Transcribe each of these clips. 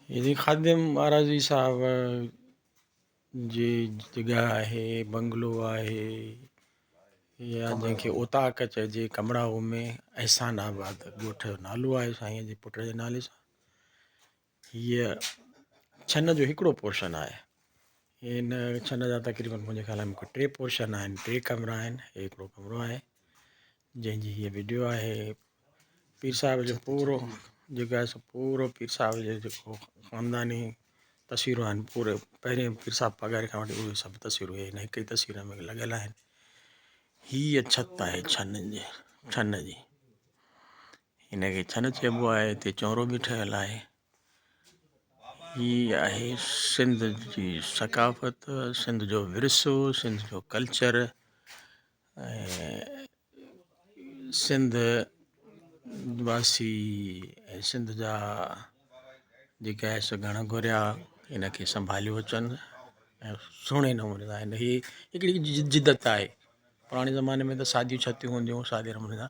ये खादिम आराज़ी साहब जी जगह है, बंगलो है, या जंहिंखे ओताक चइजे कमराओ में, एहसानाबाद ॻोठ जो नालो आहे साईं जे पुट जे नाले सां। हीअ छन जो हिकिड़ो पोर्शन आहे। हिन छन जा तक़रीबन मुंहिंजे ख़्याल में कोई 3 पोर्शन आहिनि, 3 कमरा आहिनि, हिकिड़ो कमरो आहे जंहिंजी हीअ वीडियो आहे। पीर साहिब जो पूरो जेको आहे सो पूरो पीर साहिब जो जेको ख़ानदानी तस्वीरूं आहिनि, पूरे पहिरें पीर साहिब पघारे खां वठी उहे सभु तस्वीरूं हिन हिकु ई तस्वीर में लॻियल आहिनि। हीअ छित आहे छन जी, हिनखे छन चइबो आहे। हिते चौरो बि ठहियलु आहे। हीअ आहे सिंध जी सकाफ़त, सिंध जो विरसो, सिंध जो कल्चर, ऐं सिंध वासी ऐं सिंध जा जेके आहे सो घण घुरिया हिनखे संभालियो अचनि ऐं सुहिणे नमूने सां। ही हिकिड़ी जिदत आहे। पुराणे ज़माने में त सादियूं छतियूं हूंदियूं सादे नमूने सां,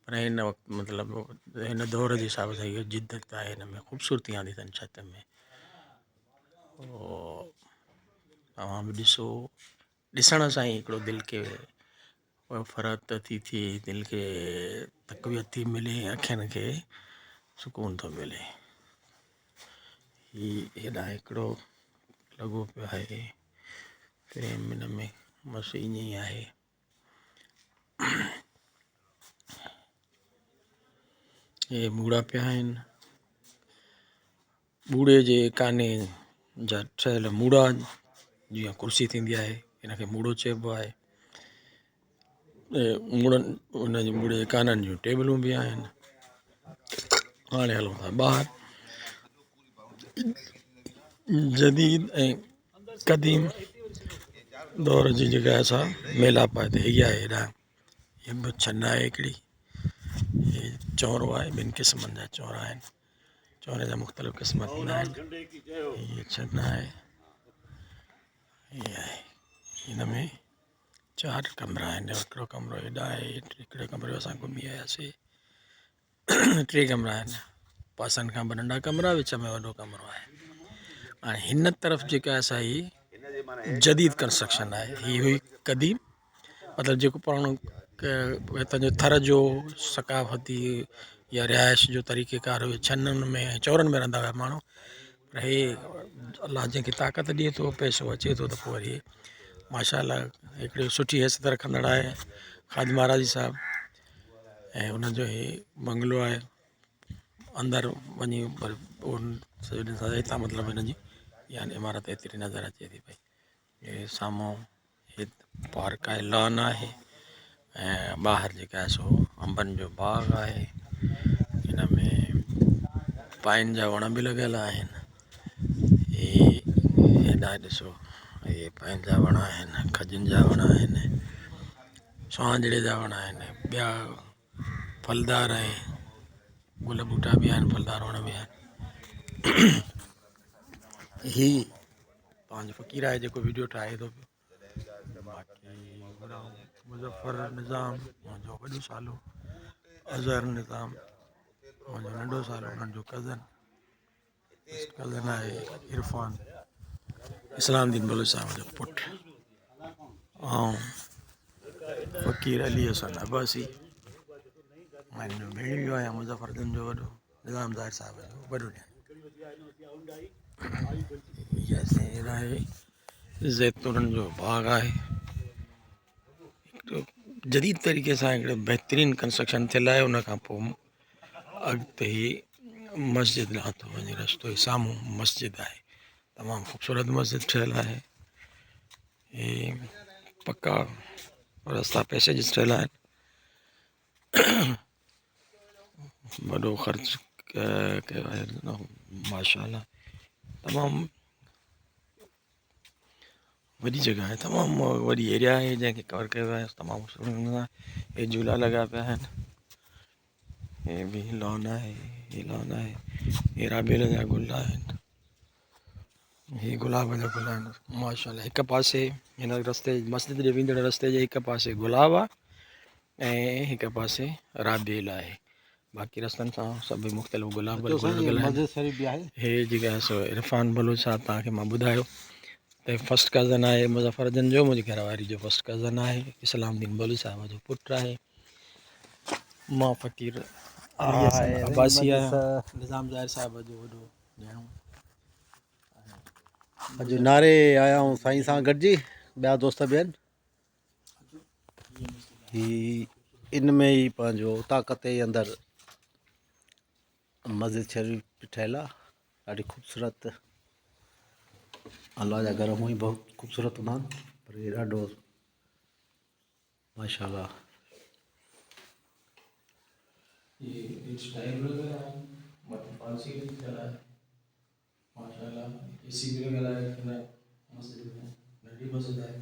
पर हिन वक़्तु मतिलबु हिन दौर जे हिसाब सां इहो जिदत आहे। हिन में ख़ूबसूरती आंदी अथनि छत में। तव्हां बि ॾिसो, ॾिसण सां ई हिकिड़ो दिलि खे फ़रत थी थिए, दिलि खे तक़वियत थी मिले, अखियुनि खे सुकून थो मिले। हीअ हेॾा हिकिड़ो लॻो पियो आहे फ्रेम, हिन में बसि ईअं ई आहे। हे बूढ़ा पिया आहिनि, बूढ़े जे काने जा ठहियल मूड़ा, जीअं कुर्सी थींदी आहे हिनखे मूड़ो चइबो आहे। मूड़नि हुन जे बूढ़े जे काननि जूं टेबलूं बि आहिनि। हाणे हलूं था ॿाहिरि। जदीद ऐं क़दीम दौर जी जेका असां मेलाप आहे, त हीअ आहे। हेॾा हीअ बि छन आहे हिकिड़ी, हीअ चौरो आहे, 2 क़िस्मनि जा चौरा आहिनि। चौरे जा मुख़्तलिफ़ क़िस्म थींदा आहिनि। हीअ छन आहे, हीअ आहे। हिन में 4 कमरा आहिनि। हिकिड़ो कमरो हेॾा आहे, हिकिड़े कमरे में असां घुमी आयासीं। 3 कमरा आहिनि, पासनि खां 2 नंढा कमरा, विच में वॾो कमरो आहे। हाणे हिन तरफ़ जेका असां ही जदीद कंस्ट्रक्शन आहे, ही हुई क़दीम, मतिलबु जेको पुराणो हितां जो थर जो सकाफ़ती या रिहाइश जो तरीक़ेकार हुयो। छननि में ऐं चौरनि में रहंदा हुआ माण्हू, पर हे अलाह जंहिंखे ताक़त ॾिए थो, पैसो अचे थो, त पोइ वरी माशाअल्लाह हिकिड़ी सुठी हैसियत रखंदड़ आहे खादिम आराज़ी साहिबु। ऐं हुनजो हे बंगलो आहे। अंदरि वञी हितां मतिलबु हिन जी यानी इमारत एतिरी नज़र अचे थी पई। हे साम्हूं हे पार्क आहे, लॉन आहे, ऐं ॿाहिरि जेका आहे सो अंबनि जो बाग़ आहे। हिन में पाइन जा वण बि लॻियल आहिनि। हेॾा ॾिसो, हे पाइन जा वण आहिनि, खजनि जा वण आहिनि, स्वांजड़े जा वण आहिनि, ॿिया फलदार ऐं गुल ॿूटा बि आहिनि, फलदार वण बि आहिनि। ही पंहिंजो फ़क़ीर आहे जेको वीडियो ठाहे थो पियो। बाक़ी मुज़फ़र निज़ाम मुंहिंजो वॾो सालो, अज़हर निज़ाम मुंहिंजो नंढो सालो, उन्हनि जो कज़न आहे इरफ़ान इस्लामदीन बलोच साहिब जो पुटु, ऐं फ़क़ीर अली हसन अब्बासी मुंहिंजो भेणियो आहे, मुज़फ़रदीन जो वॾो, निज़ाम ज़ाहिर साहिब जो वॾो ॾियणु। आहे ज़ैतूननि जो बाग़ आहे। जदीद तरीक़े सां हिकिड़ो बहितरीनु कंस्ट्रक्शन थियल आहे। उन खां पोइ अॻिते ई मस्जिद ॾांहुं थो वञे रस्तो, ई साम्हूं मस्जिद आहे, तमामु ख़ूबसूरत मस्जिद ठहियलु आहे। हे पका रस्ता पैसेजिस ठहियल आहिनि। वॾो ख़र्च कयो आहे माशाअल्लाह, तमामु वॾी जॻह आहे, तमामु वॾी एरिया आहे जंहिंखे कवर कयो आहे तमामु सुठे नमूने सां। हे झूला लॻा पिया आहिनि, हे बि लॉन आहे, हे लॉन आहे, हे राबेल जा गुल आहिनि, हे गुलाब जा गुल आहिनि माशाअल्लाह। हिकु पासे हिन रस्ते मस्जिद जे वेंदड़ रस्ते जे हिकु पासे गुलाब आहे ऐं हिकु पासे राबेल आहे। बाक़ी रस्तनि सां सभई मुख़्तलिफ़ गुलाब अचो साईं, लॻल आहिनि। मस्जिद शरीफ़ बि आहे। हे जेका सो इरफान बलूच साहब तव्हांखे मां ॿुधायो त फस्ट कज़न आहे मुज़फ़रजन जो, मुंहिंजी घरवारी जो फस्ट कज़न आहे। इस्लामुद्दीन बलूच साहब जो पुटु आहे। मां फ़क़ीर हसन अब्बासी आहियां, निज़ाम ज़ाहिर साहिब जो वॾो ॼाणो। अॼु नारे आया हूं साईं सां गॾिजी, ॿिया दोस्त बि आहिनि। ही इन में ई पंहिंजो ताक़त जे अंदरि मस्जिद शरीफ़ ठहियलु आहे, ॾाढी ख़ूबसूरत। अल्लाह जा घर हूअं ई बहुत ख़ूबसूरत हूंदा आहिनि, पर हे ॾाढो माशाअल्लाह। माशाअल्लाह एसी भी लॻल आहे, मस्जिद में नंढी मस्जिद आहे।